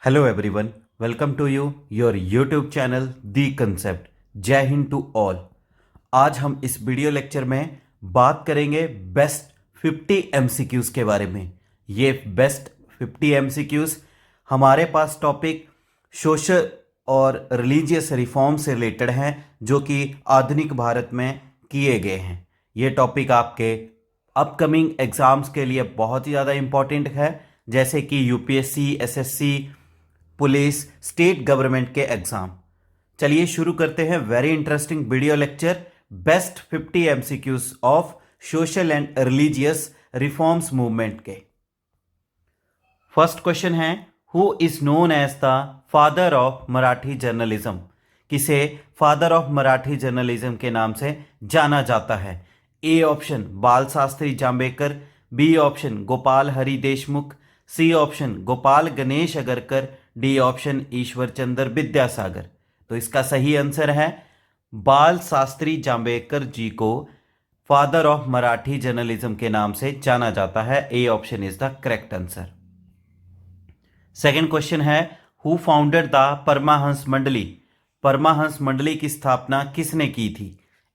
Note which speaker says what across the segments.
Speaker 1: Hello everyone, welcome to your YouTube channel the concept. जय Hind to all. आज हम इस वीडियो लेक्चर में बात करेंगे बेस्ट 50 एमसीक्यूज के बारे में। ये बेस्ट 50 एमसीक्यूज हमारे पास टॉपिक सोशल और रिलीजियस रिफॉर्म से रिलेटेड हैं, जो कि आधुनिक भारत में किए गए हैं। ये टॉपिक आपके अपकमिंग एग्जाम्स के लिए बहुत ही ज़्यादा इम्पॉर्टेंट है, जैसे कि UPSC, SSC, police, state government के एग्जाम। चलिए शुरू करते हैं very interesting video lecture best 50 MCQs of social and religious reforms movement के। फर्स्ट क्वेश्चन है, who is known as the father of Marathi journalism? किसे फादर ऑफ मराठी जर्नलिज्म के नाम से जाना जाता है? A option Bal Shastri Jambhekar, B option Gopal Hari Deshmukh, C option Gopal Ganesh Agarkar, D option Ishwar Chandra Vidyasagar. तो इसका सही आंसर है बाल शास्त्री जांबेकर जी को फादर ऑफ मराठी जर्नलिज्म के नाम से जाना जाता है। A option is the correct answer. Second question है, who founded the Paramahansa Mandali? Paramahansa Mandali की स्थापना किसने की थी?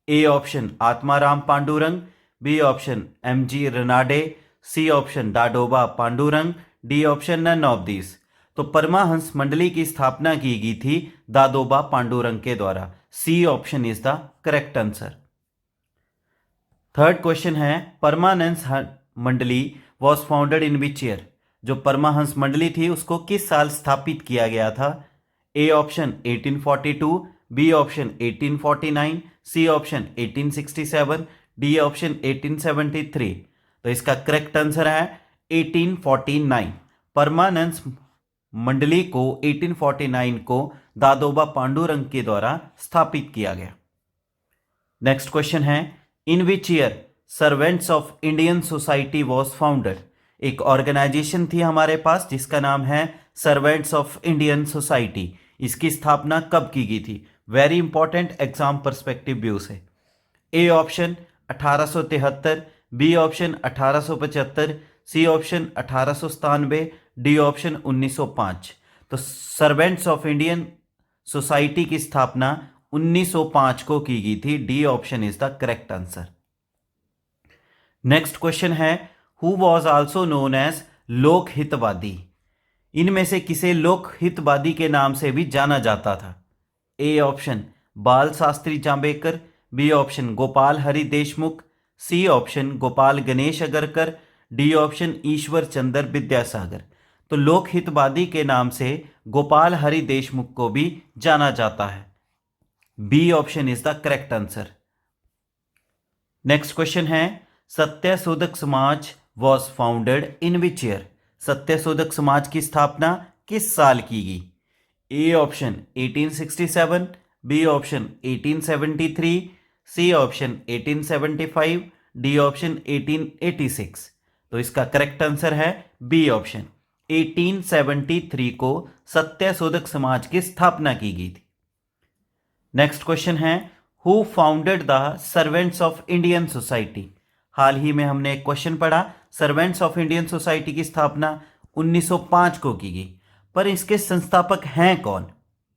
Speaker 1: A option Atmaram Pandurang, B option M G Ranade, C option Dadoba Pandurang, D option none of this. तो परमाहंस मंडली की स्थापना की गई थी दादोबा पांडुरंग के द्वारा। C option is the correct answer. Third question है, Paramahans Mandali was founded in which year? जो परमाहंस मंडली थी उसको किस साल स्थापित किया गया था? A option 1842, B option 1849, C option 1867, D option 1873। तो इसका करेक्ट आंसर है 1849। परमाहंस मंडली को 1849 को दादोबा पांडुरंग के द्वारा स्थापित किया गया। नेक्स्ट क्वेश्चन है, in which year servants of Indian society was founded? एक ऑर्गेनाइजेशन थी हमारे पास जिसका नाम है सर्वेंट्स ऑफ इंडियन सोसाइटी। इसकी स्थापना कब की गई थी? Very important exam perspective view से। A option 1873, B option 1875, C option 1897, D option 1905। तो सर्वेंट्स ऑफ इंडियन सोसाइटी की स्थापना 1905 को की गई थी। D option is the correct answer. Next question है, who was also known as Lok Hitwadi? इनमें से किसे लोक हितवादी के नाम से भी जाना जाता था? A option Bal Shastri Jambhekar, B option Gopal Hari Deshmukh, C option Gopal Ganesh Agarkar, D option Ishwar Chandra Vidyasagar. तो लोक हितवादी के नाम से गोपाल हरि देशमुख को भी जाना जाता है। B option is the correct answer. Next question है, Satyashodhak Samaj was founded in which year? Satyashodhak Samaj की स्थापना किस साल की गई? A option 1867, B option 1873, C option 1875, D option 1886। तो इसका करेक्ट आंसर है बी ऑप्शन 1873 को सत्यशोधक समाज की स्थापना की गई थी। नेक्स्ट क्वेश्चन है, who founded the servants of Indian society? हाल ही में हमने एक क्वेश्चन पढ़ा, सर्वेंट्स ऑफ इंडियन सोसाइटी की स्थापना 1905 को की गई, पर इसके संस्थापक हैं कौन?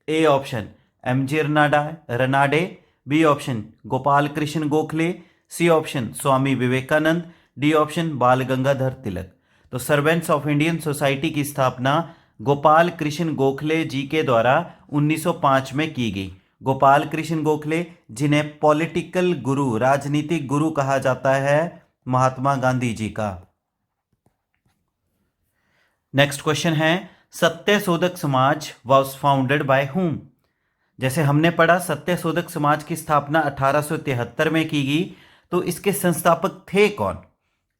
Speaker 1: A option M G Ranade, B option Gopal Krishna Gokhale, C option Swami Vivekananda, D option Bal Gangadhar तिलक। तो सर्वेंट्स ऑफ इंडियन सोसाइटी की स्थापना गोपाल कृष्ण गोखले जी के द्वारा 1905 में की गई। गोपाल कृष्ण गोखले, जिन्हें पॉलिटिकल गुरु, राजनीतिक गुरु कहा जाता है महात्मा गांधी जी का। नेक्स्ट क्वेश्चन है, Satyashodhak Samaj was founded by हुम? जैसे हमने पढ़ा सत्यशोधक समाज की स्थापना 1873 में की गई, तो इसके संस्थापक थे कौन?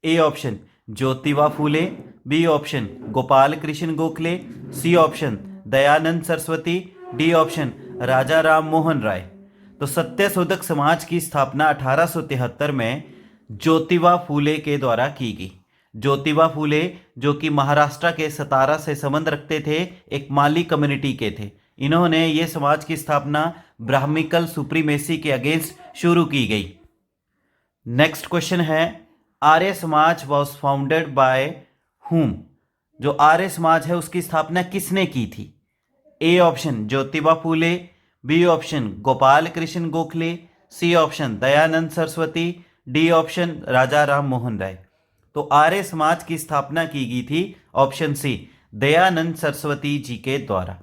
Speaker 1: A option Jyotiba Phule, B option Gopal Krishna Gokhale, C option Dayanand Saraswati, D option Raja Ram Mohan Roy. तो सत्यशोधक समाज की स्थापना 1873 में ज्योतिबा फूले के द्वारा की गई। ज्योतिबा फूले जो कि महाराष्ट्र के सतारा से संबंध रखते थे, एक माली कम्युनिटी के थे। इन्होंने ये समाज की स्थापना ब्राह्मिकल सुप्रीमेसी के अगेंस्ट शुरू की गई। नेक्स्ट क्वेश्चन है, Arya Samaj was founded by हुम? जो आर्य समाज है उसकी स्थापना किसने की थी? A option Jyotiba Phule, B option Gopal Krishna Gokhale, C option Dayanand Saraswati, D option Raja Ram Mohan Roy. तो आर्य समाज की स्थापना की गई थी ऑप्शन सी, दयानंद सरस्वती जी के द्वारा।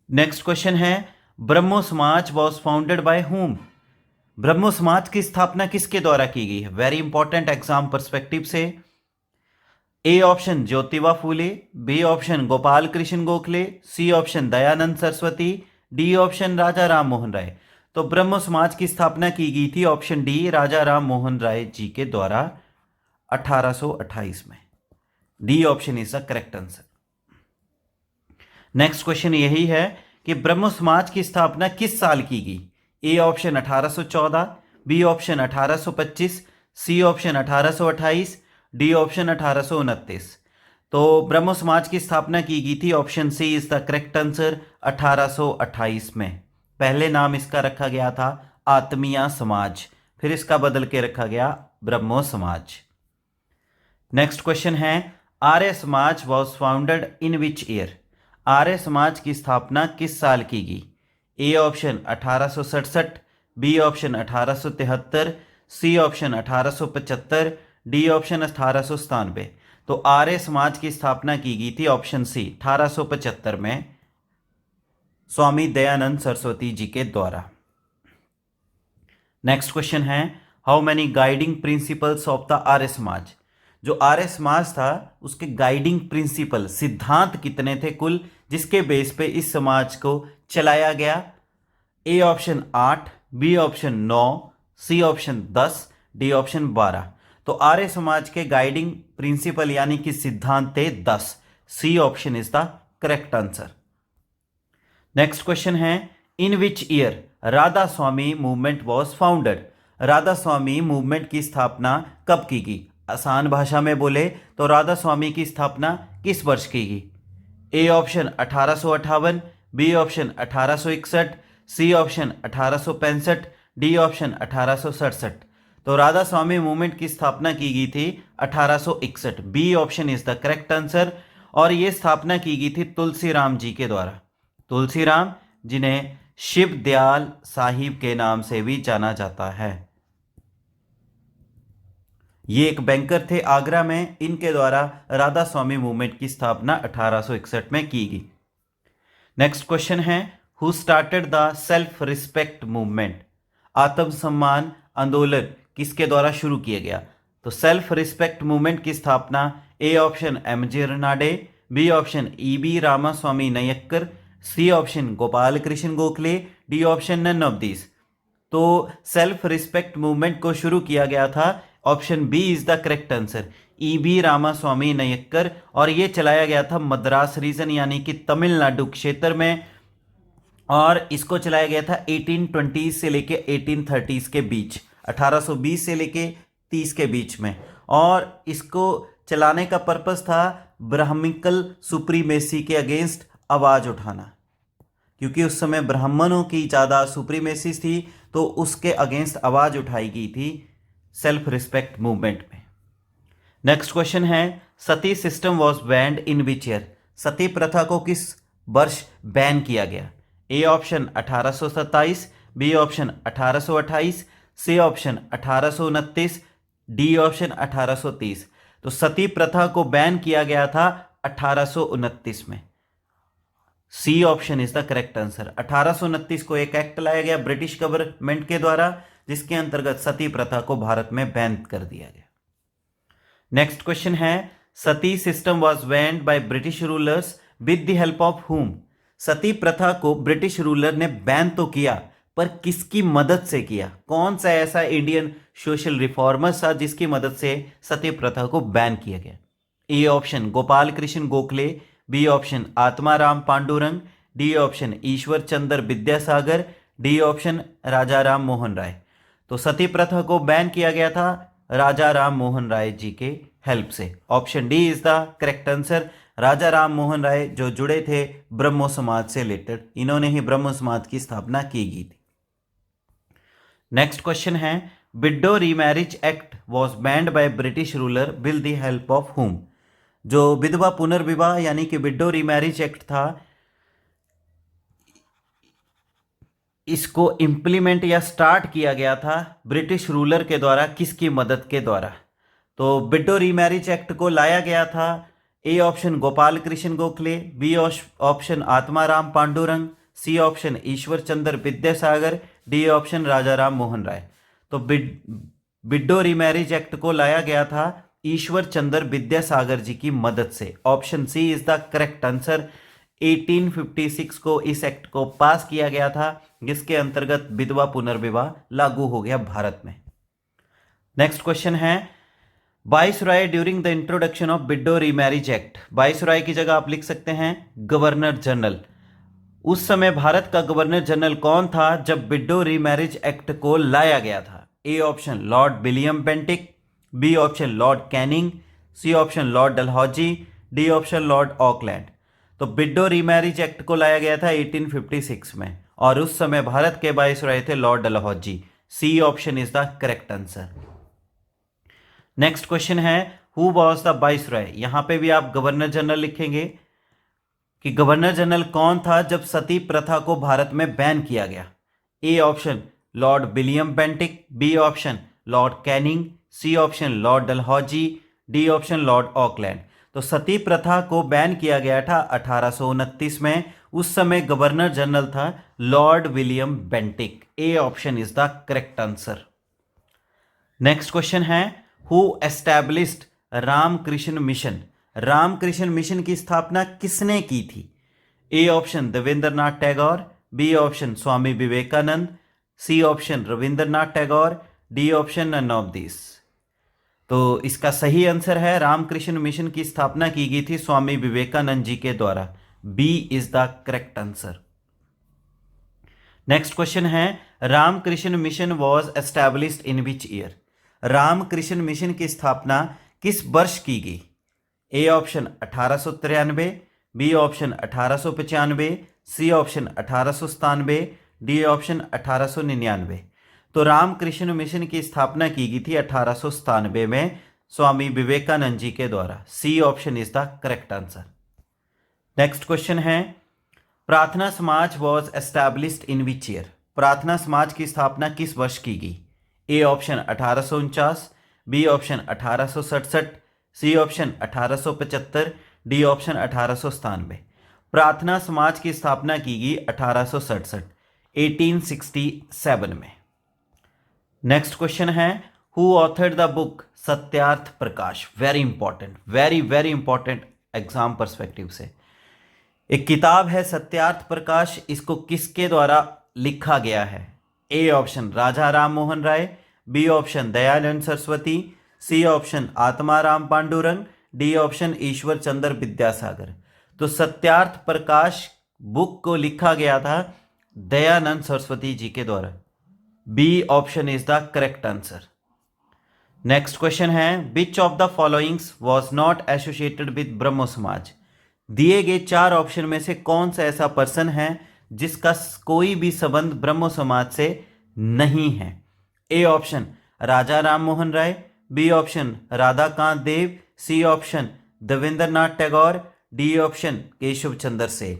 Speaker 1: नेक्स्ट क्वेश्चन है, ब्रह्मो समाज वॉज फाउंडेड बाय हुम? ब्रह्मो समाज की स्थापना किसके द्वारा की गई है? वेरी इंपॉर्टेंट एग्जाम पर्सपेक्टिव से। A option Jyotiba Phule, B option Gopal Krishna Gokhale, C option Dayanand Saraswati, D option Raja Ram Mohan Roy. तो ब्रह्म समाज की स्थापना की गई थी ऑप्शन डी, राजा राम मोहन राय जी के द्वारा 1828 में। D option is the correct answer. Next question यही है कि ब्रह्म समाज की स्थापना किस साल की गई? A option 1814, B option 1825, C option 1828, D option 1829। तो ब्रह्म समाज की स्थापना की गई थी option C is the correct answer, 1828 में। पहले नाम इसका रखा गया था आत्मीय समाज, फिर इसका बदल के रखा गया ब्रह्मो समाज। नेक्स्ट क्वेश्चन है, Arya Samaj was founded in which year? Arya Samaj की स्थापना किस साल की गई? A option 1867, B option 1873, C option 1875, D option 1897। तो आर्य समाज की स्थापना की गई थी ऑप्शन सी 1875 में स्वामी दयानंद सरस्वती जी के द्वारा। नेक्स्ट क्वेश्चन है, how many guiding principles of the Arya Samaj? जो आर्य समाज था उसके गाइडिंग प्रिंसिपल सिद्धांत कितने थे कुल, जिसके बेस पे इस समाज को चलाया गया? A option 8, B option 9, C option 10, D option 12। तो आर्य समाज के गाइडिंग प्रिंसिपल यानी कि सिद्धांत थे 10। C option is the correct answer. Next question है, in which year Radha Swami movement was founded? Radha Swami movement की स्थापना कब की गई? आसान भाषा में बोले तो राधा स्वामी की स्थापना किस वर्ष की गई? A option 1858, B option 1861, C option 1865, D option 1867। तो राधा स्वामी मूवमेंट की स्थापना की गई थी 1861। B option is the correct answer. और यह स्थापना की गई थी तुलसीराम जी के द्वारा। तुलसीराम जिन्हें शिव दयाल साहिब के नाम से भी जाना जाता है। ये एक बैंकर थे आगरा में, इनके द्वारा राधा स्वामी मूवमेंट की स्थापना 1861 में की गई। नेक्स्ट क्वेश्चन है, who started the self respect movement? आत्मसम्मान आंदोलन किसके द्वारा शुरू किया गया? तो सेल्फ रिस्पेक्ट मूवमेंट की स्थापना A option M G. Ranade, B option E V. Ramaswami Naicker, C option Gopal Krishna Gokhale, D option none of this. तो सेल्फ रिस्पेक्ट मूवमेंट को शुरू किया गया था option B is the correct answer, E V. Ramaswami Naicker. और यह चलाया गया था मद्रास रीजन यानी कि तमिलनाडु क्षेत्र में, और इसको चलाया गया था 1820 से लेके 1830 के बीच, 1820 से लेके 30 के बीच में। और इसको चलाने का पर्पस था ब्राह्मणिकल सुप्रीमेसी के अगेंस्ट आवाज उठाना, क्योंकि उस समय ब्राह्मणों की ज़्यादा सुप्रीमेसी थी, तो उसके अगेंस्ट आवाज उठाई गई थी सेल्फ रिस्पेक्ट मूवमेंट में। नेक्स्ट क्वेश्चन है, Sati system was banned in which year? Sati प्रथा को किस वर्ष बैन किया गया? A option 1827, B option 1828, C option 1829, D option 1830। तो सती प्रथा को बैन किया गया था 1829 में। C option is the correct answer. 1829 को एक एक्ट लाया गया ब्रिटिश गवर्नमेंट के द्वारा, जिसके अंतर्गत सती प्रथा को भारत में बैन कर दिया गया। नेक्स्ट क्वेश्चन है, Sati system was banned by British rulers with the help of whom? Sati प्रथा को ब्रिटिश रूलर ने बैन तो किया, पर किसकी मदद से किया? कौन सा ऐसा इंडियन सोशल रिफॉर्मर्स था जिसकी मदद से सती प्रथा को बैन किया गया? A option Gopal Krishna Gokhale, B option Atmaram Pandurang, D option Ishwar Chandra Vidyasagar, D option Raja Ram Mohan Roy. तो सती प्रथा को बैन किया गया था राजा राम मोहन राय जी के हेल्प से। Option D is the correct answer. Raja Ram Mohan Roy जो जुड़े थे ब्रह्मो समाज से रिलेटेड, इन्होंने ही ब्रह्मो समाज की स्थापना की गई थी। नेक्स्ट क्वेश्चन है, window remarriage act was banned by British ruler with the help of हुम? जो विधवा पुनर्विवाह यानी कि विडो रीमैरिज एक्ट था, इसको इम्प्लीमेंट या स्टार्ट किया गया था ब्रिटिश रूलर के द्वारा, किसकी मदद के द्वारा? तो विडो रीमैरिज एक्ट को लाया गया था, A option Gopal Krishna Gokhale, B option Atmaram Pandurang, C option Ishwar Chandra Vidyasagar, D option Raja Ram Mohan Roy. तो विडो रीमैरिज एक्ट को लाया गया था ईश्वर चंद्र विद्यासागर जी की मदद से। Option C is the correct answer. 1856 को इस एक्ट को पास किया गया था, जिसके अंतर्गत विधवा पुनर्विवाह लागू हो गया भारत में। नेक्स्ट क्वेश्चन है, viceroy during the introduction of window remarriage act. Viceroy की जगह आप लिख सकते हैं गवर्नर जनरल। उस समय भारत का गवर्नर जनरल कौन था जब विडो रीमैरिज एक्ट को लाया गया था? A option Lord William Bentinck, B option Lord Canning, C option Lord Dalhousie, D option Lord Auckland. तो विडो रीमैरिज एक्ट को लाया गया था 1856 में, और उस समय भारत के वाइसरॉय थे Lord Dalhousie. C option is the correct answer. Next question है, हु वॉज द वाइसरॉय। यहां पे भी आप गवर्नर जनरल लिखेंगे कि गवर्नर जनरल कौन था जब सती प्रथा को भारत में बैन किया गया। A option Lord William Bentinck, B option Lord Canning, C option Lord Dalhousie, D option Lord Auckland. तो सती प्रथा को बैन किया गया था 1829 में। उस समय गवर्नर जनरल था Lord William Bentinck. A option is the correct answer. Next question है, who established Ramakrishna Mission. Ramakrishna Mission की स्थापना किसने की थी? A option Debendranath Tagore, B option Swami Vivekananda, C option Rabindranath Tagore, D option none of this. तो इसका सही आंसर है, रामकृष्ण मिशन की स्थापना की गई थी स्वामी विवेकानंद जी के द्वारा। B is the correct answer. Next question है, Ramakrishna mission was established in which year. Ramakrishna Mission की स्थापना किस वर्ष की गई? A option 1893, B option 1895, C option 1897, D option 1899। तो रामकृष्ण मिशन की स्थापना की गई थी 1897 में स्वामी विवेकानंद जी के द्वारा। C option is the correct answer. Next question है, Prarthana Samaj was established in which year. Prarthana Samaj की स्थापना किस वर्ष की गई? A option 1849, B option 1867, C option 1875, D option 1897। Prarthana Samaj की स्थापना की गई 1867, 1867 में। नेक्स्ट क्वेश्चन है, who authored the book Satyarth Prakash. Very important, very very important exam perspective से। एक किताब है सत्यार्थ प्रकाश, इसको किसके द्वारा लिखा गया है? A option Raja Ram Mohan Roy, B option Dayanand Saraswati, C option Atmaram Pandurang, D option Ishwar Chandra Vidyasagar. तो सत्यार्थ प्रकाश बुक को लिखा गया था दयानंद सरस्वती जी के द्वारा। B option is the correct answer. Next question है, which of the followings was not associated with Brahmo Samaj. दिए गए 4 ऑप्शन में से कौन सा ऐसा पर्सन है जिसका कोई भी संबंध ब्रह्मो समाज से नहीं है? A option Raja Ram Mohan Roy, B option Radhakant Dev, C option Debendranath Tagore, D option Keshab Chandra Sen.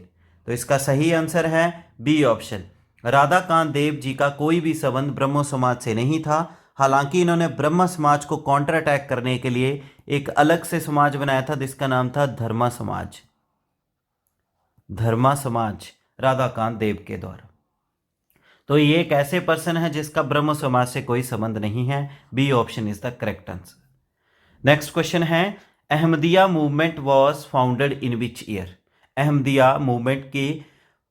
Speaker 1: तो इसका सही आंसर है बी ऑप्शन। राधाकांत देव जी का कोई भी संबंध ब्रह्मो समाज से नहीं था। हालांकि इन्होंने ब्रह्म समाज को काउंटर अटैक करने के लिए एक अलग से समाज बनाया था जिसका नाम था धर्मा समाज। धर्मा समाज राधाकांत देव के द्वारा। तो ये एक ऐसे पर्सन है जिसका ब्रह्म समाज से कोई संबंध नहीं है। B option is the correct answer. Next question है, Ahmadiya movement was founded in which year. Ahmadiya movement की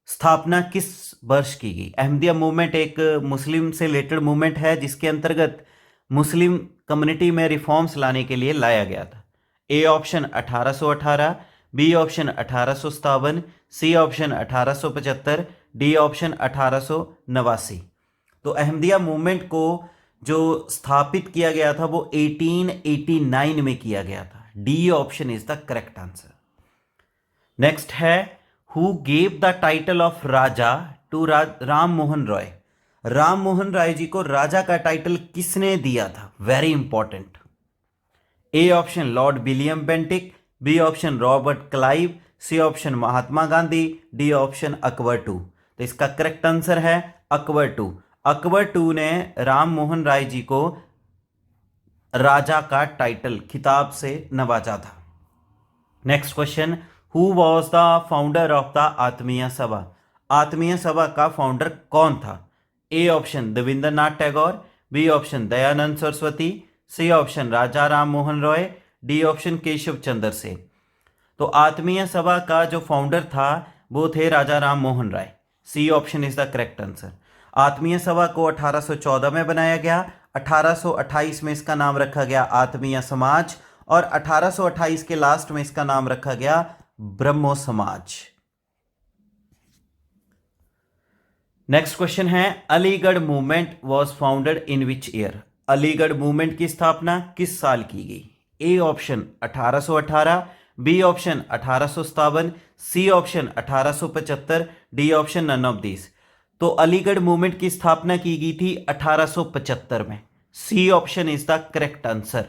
Speaker 1: स्थापना किस वर्ष की गई? अहमदिया मूवमेंट एक मुस्लिम से रिलेटेड मूवमेंट है जिसके अंतर्गत मुस्लिम कम्युनिटी में रिफॉर्म्स लाने के लिए लाया गया था। A option 1818, B option 1857, C option 1875, D option 1889। तो अहमदिया मूवमेंट को जो स्थापित किया गया था वो 1889 में किया गया था। D option is the correct answer. Next है, who gave the title of Raja to Ram Mohan Roy. Ram Mohan Roy ji को राजा का टाइटल किसने दिया था? Very important. A option Lord William Bentinck, B option Robert Clive, C option Mahatma Gandhi, D option Akbar two. तो इसका करेक्ट आंसर है Akbar to. Akbar to ने राम मोहन राय जी को राजा का टाइटल खिताब से नवाजा था। Next question, who was the founder of the Atmiya Sabha? Atmiya Sabha का फाउंडर कौन था? A option Debendranath Tagore, B option Dayanand Saraswati, C option Raja Ram Mohan Roy, D option Keshab Chandra Sen. तो आत्मीय सभा का जो फाउंडर था वो थे Raja Ram Mohan Roy. C option is the correct answer. Atmiya Sabha को 1814 में बनाया गया, 1828 में इसका नाम रखा गया आत्मीय समाज और 1828 के लास्ट में इसका नाम रखा गया ब्रह्मो समाज। नेक्स्ट क्वेश्चन है, Aligarh movement was founded in which year? Aligarh movement की स्थापना किस साल की गई? A option 1818, B option 1857, C option 1875, D option none of this. तो अलीगढ़ मूवमेंट की स्थापना की गई थी 1875 में। C option is the correct answer.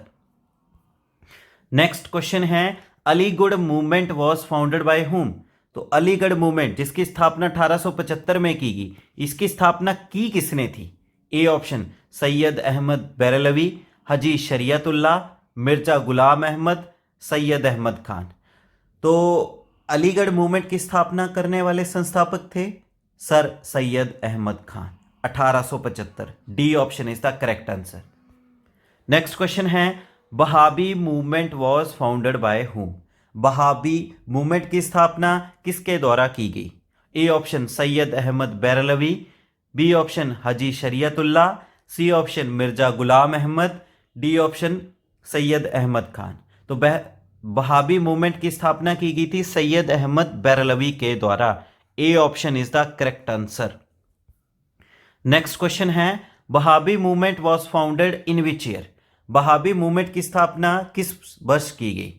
Speaker 1: Next question है, Aligarh movement was founded by whom? तो अलीगढ़ मूवमेंट जिसकी स्थापना 1875 में की गई, इसकी स्थापना की किसने थी? A option Syed Ahmad Barelvi, Haji Shariatullah, Mirza Ghulam Ahmad, Syed Ahmad Khan. तो अलीगढ़ मूवमेंट की स्थापना करने वाले संस्थापक थे Sir Syed Ahmad Khan, 1875। D option is the correct answer. Next question है, Wahabi movement was founded by whom? Wahabi movement की स्थापना किसके द्वारा की गई? A option Syed Ahmad Barelvi, B option Haji Shariatullah, C option Mirza Ghulam Ahmad, D option Syed Ahmad Khan. तो वहाबी मूवमेंट की स्थापना की गई थी सैयद अहमद बैरलवी के द्वारा। A option is the correct answer. Next question है, Wahabi movement was founded in which year? Wahabi movement की स्थापना किस वर्ष की गई?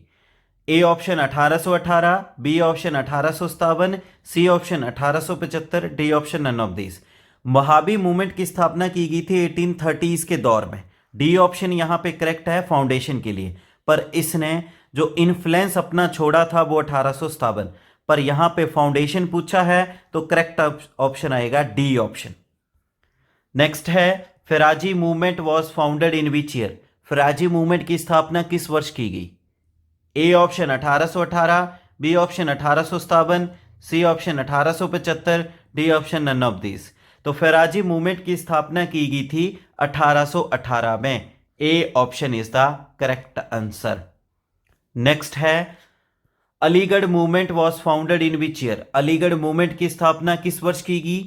Speaker 1: A option 1818, B option 1857, C option 1875, D option none of this. Wahabi movement की स्थापना की गई थी 1830s के दौर में। डी ऑप्शन यहां पे करेक्ट है फाउंडेशन के लिए, पर इसने जो इन्फ्लुएंस अपना छोड़ा था वो 1857, पर यहां पे फाउंडेशन पूछा है तो करेक्ट ऑप्शन आएगा डी ऑप्शन। नेक्स्ट है, Faraizi movement was founded in which year? Faraizi movement की स्थापना किस वर्ष की गई? A option 1818, B option 1857, C option 1875, D option none of this. तो फिराजी मूवमेंट की स्थापना की गई थी 1818 में। A option is the correct answer. Next है, Aligarh movement was founded in which year? Aligarh movement की स्थापना किस वर्ष की गई?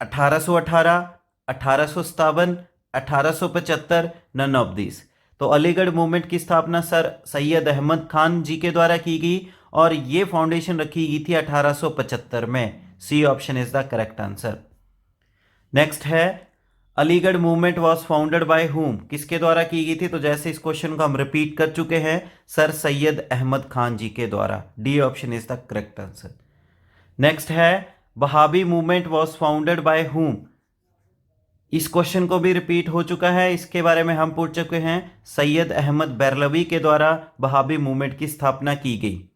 Speaker 1: 1818, 1857, 1875, नन ऑफ दिस। तो अलीगढ़ मूवमेंट की स्थापना सर सैयद अहमद खान जी के द्वारा की गई और ये फाउंडेशन रखी गई थी 1875 में। C option is the correct answer. Next है, Aligarh movement was founded by whom? किसके द्वारा की गई थी? तो जैसे इस क्वेश्चन को हम रिपीट कर चुके हैं, सर सैयद अहमद खान जी के द्वारा। D option is the correct answer. Next है, Wahabi movement was founded by whom? इस क्वेश्चन को भी रिपीट हो चुका है, इसके बारे में हम पूछ चुके हैं। सैयद अहमद बैरलवी के द्वारा वहाबी मूवमेंट की स्थापना की गई।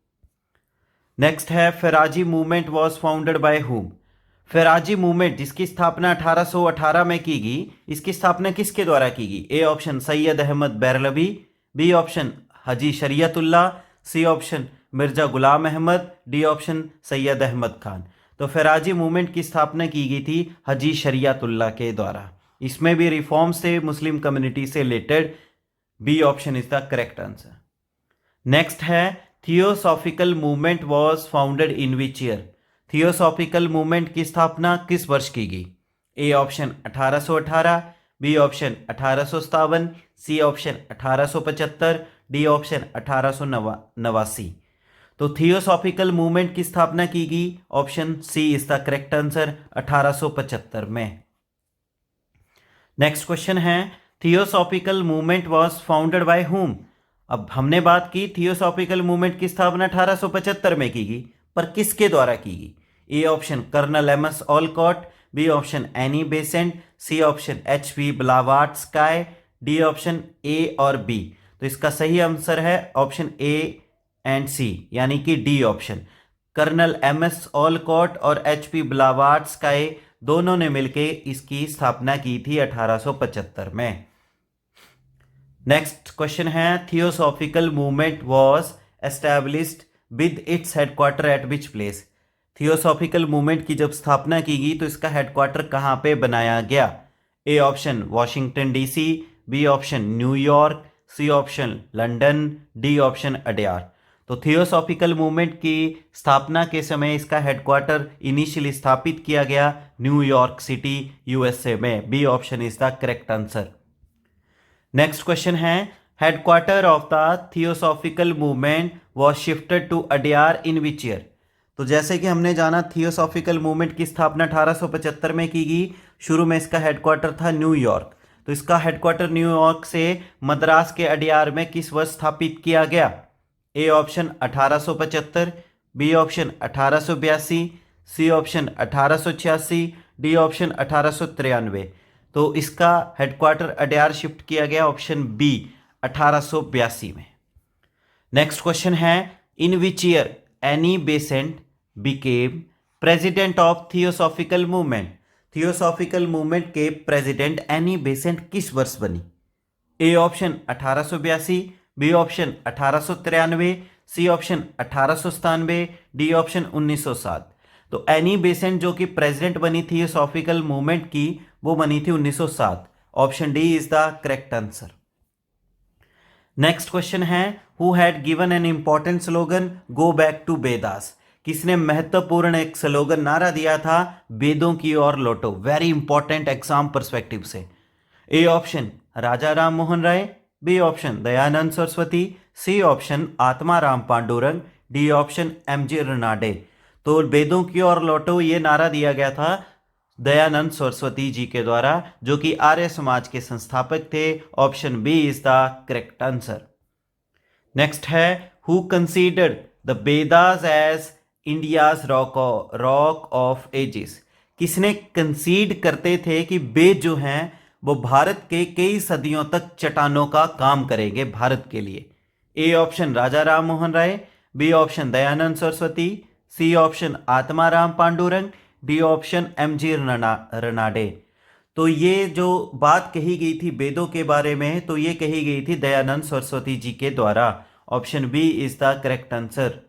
Speaker 1: नेक्स्ट है, Faraizi movement was founded by whom? Faraizi movement जिसकी स्थापना 1818 में की गई, इसकी स्थापना किसके द्वारा की गई? A option Syed Ahmad Barelvi, B option Haji Shariatullah, C option Mirza Ghulam Ahmad, D option Syed Ahmad Khan. तो फिराजी मूवमेंट की स्थापना की गई थी हाजी शरीयतुल्लाह के द्वारा। इसमें भी रिफॉर्म्स थे मुस्लिम कम्युनिटी से related. B option is the correct answer. Next है, theosophical movement was founded in which year? Theosophical movement की स्थापना किस वर्ष की गई? A option 1818, B option 1857, C option 1875, D option 1889। तो थियोसॉफिकल मूवमेंट की स्थापना की गई, option C is the correct answer, 1875 में। नेक्स्ट क्वेश्चन है, theosophical movement was founded by whom? अब हमने बात की थियोसॉफिकल मूवमेंट की स्थापना 1875 में की गई, पर किसके द्वारा की गई? A option colonel MS Olcott, B option Annie Besant, C option HV. Blavatsky, D option A और बी। तो इसका सही आंसर है ऑप्शन ए एंड सी, यानी कि D option. Colonel M S Olcott और एचपी ब्लावाट्स्काय दोनों ने मिलकर इसकी स्थापना की थी 1875 में। नेक्स्ट क्वेश्चन है, theosophical movement was established with its headquarter eight which place. Theosophical movement की जब स्थापना की गई तो इसका हेडक्वार्टर कहाँ पे बनाया गया? A option Washington DC, B option New York, C option London, D option Adyar. तो थियोसॉफिकल मूवमेंट की स्थापना के समय इसका हेडक्वार्टर इनिशियली स्थापित किया गया न्यूयॉर्क सिटी, यूएसए में। B option is the correct answer. Next question है, headquarter of the theosophical movement was shifted to Adyar in which year. तो जैसे कि हमने जाना थियोसॉफिकल मूवमेंट की स्थापना 1875 में की गई। शुरू में इसका हेडक्वार्टर था न्यूयॉर्क, तो इसका हेडक्वार्टर न्यूयॉर्क से मद्रास के अडयार में किस वर्ष स्थापित किया गया? A option 1875, B option 1882, C option 1886, D option 1893। तो इसका हेडक्वार्टर अडयार शिफ्ट किया गया ऑप्शन बी 1882 में। नेक्स्ट क्वेश्चन है, in which year Annie Besant became president of theosophical movement. Theosophical movement के प्रेसिडेंट एनी बेसेंट किस वर्ष बनी? A option 1882, B option 1893, C option 1897, D option 1907। तो एनी बेसेंट जो कि प्रेसिडेंट बनी थी थियोसॉफिकल मूवमेंट की, वो बनी थी 1907। Option D is the correct answer. Next question है, who had given an important slogan go back to Vedas. किसने महत्वपूर्ण एक स्लोगन नारा दिया था वेदों की ओर लौटो? वेरी इंपॉर्टेंट एग्जाम पर्सपेक्टिव से। A option Raja Ram Mohan Roy, B option Dayanand Saraswati, C option Atmaram Pandurang, D option MG Ranade. तो वेदों की ओर लौटो ये नारा दिया गया था दयानंद सरस्वती जी के द्वारा, जो कि आर्य समाज के संस्थापक थे। Option B is the correct answer. Next है, who considered the Vedas as India's rock of ages. किसने कंसीड करते थे कि वेद जो हैं वो भारत के कई सदियों तक चट्टानों का काम करेंगे भारत के लिए? A option Raja Ram Mohan Roy, B option Dayanand Saraswati, C option Atmaram Pandurang, D option MG Ranade. तो ये जो बात कही गई थी वेदों के बारे में, तो ये कही गई थी दयानंद सरस्वती जी के द्वारा। Option B is the correct answer.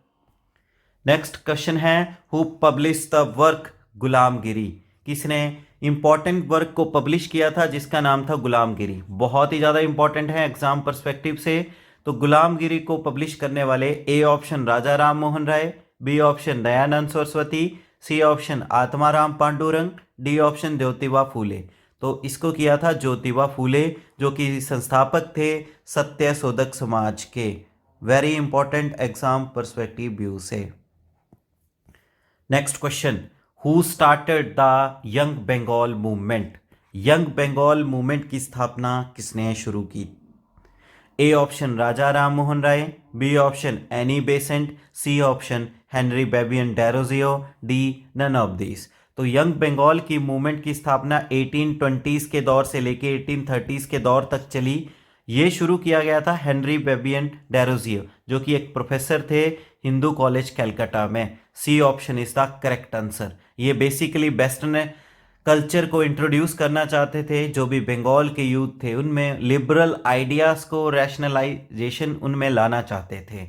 Speaker 1: Next question है, who publish the work Gulamgiri. किसने इंपॉर्टेंट वर्क को पब्लिश किया था जिसका नाम था गुलामगिरी? बहुत ही ज़्यादा इंपॉर्टेंट है एग्जाम पर्सपेक्टिव से। तो गुलामगिरी को पब्लिश करने वाले A option Raja Ram Mohan Roy, B option Dayanand Saraswati, C option Atmaram Pandurang, D option Jyotiba Phule. तो इसको किया था ज्योतिबा फूले, जो कि संस्थापक थे सत्य शोधक समाज के। Very important exam perspective view से। Next question, who started the Young Bengal movement. Young Bengal movement की स्थापना किसने शुरू की? A option Raja Ram Mohan Roy, B option Annie Besant, C option Henry Vivian Derozio, D none of this. तो यंग बंगाल की मूवमेंट की स्थापना 1820s के दौर से लेके 1830s के दौर तक चली। ये शुरू किया गया था हेनरी बेबियन डेरोजियो, जो कि एक प्रोफेसर थे हिंदू कॉलेज कलकत्ता में। C option is the correct answer. ये बेसिकली वेस्टर्न कल्चर को इंट्रोड्यूस करना चाहते थे। जो भी बंगाल के यूथ थे उनमें लिबरल आइडियाज को, रैशनलाइजेशन उनमें लाना चाहते थे।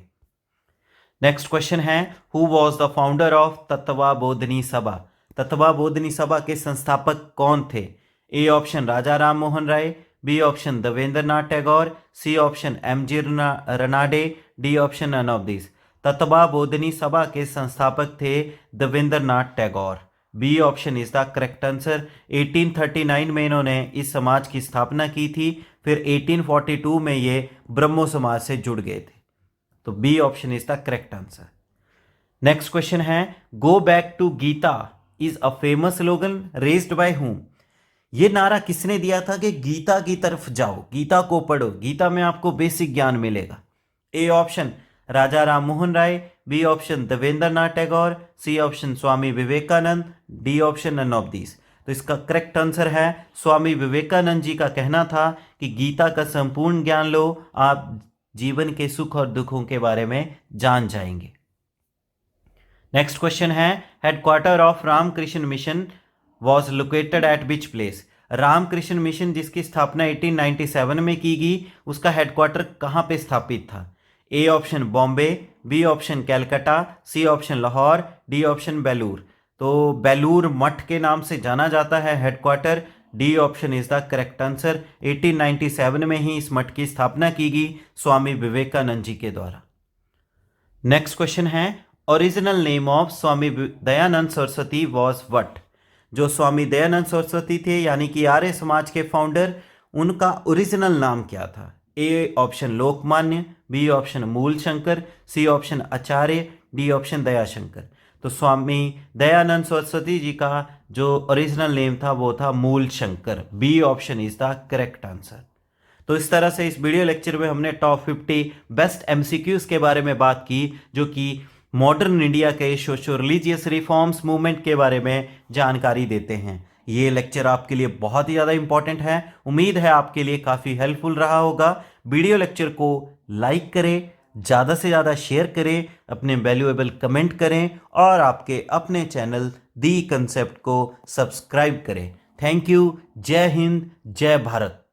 Speaker 1: नेक्स्ट क्वेश्चन है, who was the founder of Tattvabodhini Sabha. Tattvabodhini Sabha के संस्थापक कौन थे? A option Raja Ram Mohan Roy, B option Debendranath Tagore, C option MG Ranade, D option none of this. Tattvabodhini Sabha के संस्थापक थे Debendranath Tagore. B option is the correct answer. 1839 में इन्होंने इस समाज की स्थापना की थी। फिर 1842 में ये ब्रह्मो समाज से जुड़ गए थे। तो B option is the correct answer. Next question है, go back to Gita is a famous slogan raised by whom. ये नारा किसने दिया था कि गीता की तरफ जाओ, गीता को पढ़ो, गीता में आपको बेसिक ज्ञान मिलेगा? A option Raja Ram Mohan Roy, B option Debendranath Tagore, C option Swami Vivekananda, D option none of this. तो इसका करेक्ट आंसर है स्वामी विवेकानंद जी का कहना था कि गीता का संपूर्ण ज्ञान लो, आप जीवन के सुख और दुखों के बारे में जान जाएंगे। नेक्स्ट क्वेश्चन है, headquarter of Ramakrishna mission was located at which place? Ramakrishna mission जिसकी स्थापना 1897 में की गई, उसका हेडक्वार्टर कहाँ पे स्थापित था? A option Bombay, B option Calcutta, C option Lahore, D option Belur. तो बेलूर मठ के नाम से जाना जाता है headquarter. D option is the correct answer. 1897 में ही इस मठ की स्थापना की गई स्वामी विवेकानंद जी के द्वारा। नेक्स्ट क्वेश्चन है, original name of Swami Dayanand Saraswati was what? जो स्वामी दयानंद सरस्वती थे यानी कि आर्य समाज के फाउंडर, उनका ओरिजिनल नाम क्या था? A option Lokmanya, B option Mool Shankar, C option Acharya, D option Dayashankar. तो स्वामी दयानंद सरस्वती जी का जो ओरिजिनल नेम था वो था Mool Shankar. B option is the correct answer. तो इस तरह से इस वीडियो लेक्चर में हमने टॉप 50 बेस्ट एमसीक्यूज के बारे में बात की, जो कि मॉडर्न इंडिया के सोशो रिलीजियस रिफॉर्म्स मूवमेंट के बारे में जानकारी देते हैं। ये लेक्चर आपके लिए बहुत ही ज़्यादा इंपॉर्टेंट है। उम्मीद है आपके लिए काफ़ी हेल्पफुल रहा होगा। वीडियो लेक्चर को लाइक करें, ज़्यादा से ज़्यादा शेयर करें, अपने वैल्यूएबल कमेंट करें और आपके अपने चैनल दी कंसेप्ट को सब्सक्राइब करें। Thank you. जय हिंद, जय भारत।